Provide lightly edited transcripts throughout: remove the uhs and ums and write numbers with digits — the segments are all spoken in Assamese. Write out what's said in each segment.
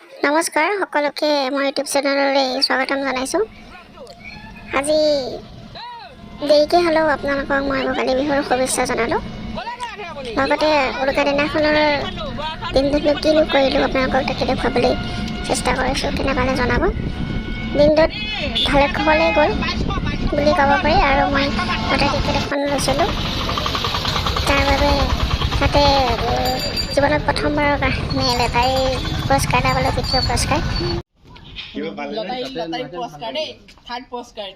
নমস্কাৰ সকলোকে মই ইউটিউব চেনেললৈ স্বাগতম জনাইছোঁ। আজি দেৰিকৈ হ'লেও আপোনালোকক মই ভোগালী বিহুৰ শুভেচ্ছা জনালোঁ। লগতে উৰুকা দিনাখনৰ দিনটোত কিনো কৰিলোঁ আপোনালোকক তাকে দেখুৱাবলৈ চেষ্টা কৰিছোঁ। কেনেবালে জনাব। দিনটোত ভালে কুশলে গ'ল বুলি ক'ব পাৰি আৰু মই লটাৰী টিকেট এখন লৈছিলোঁ। তাৰ বাবে তাতে জীৱনত প্ৰথমবাৰৰ কাৰণে লটাৰী পুৰস্কাৰ এটা পালোঁ, তৃতীয় পুৰস্কাৰ। থাৰ্ড পুৰস্কাৰ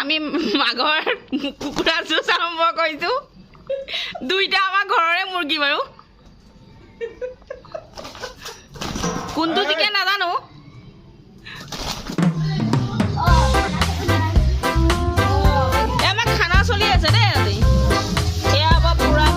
আমি মাঘৰ কুকুৰা যুঁজ আৰম্ভ কৰিছোঁ। দুইটা আমাৰ ঘৰৰে মুৰ্গী বাৰু, কোনটো জিকে নাজানো। আমাৰ খানা চলি আছে দেই আজি। এয়া হ'ব পুৰা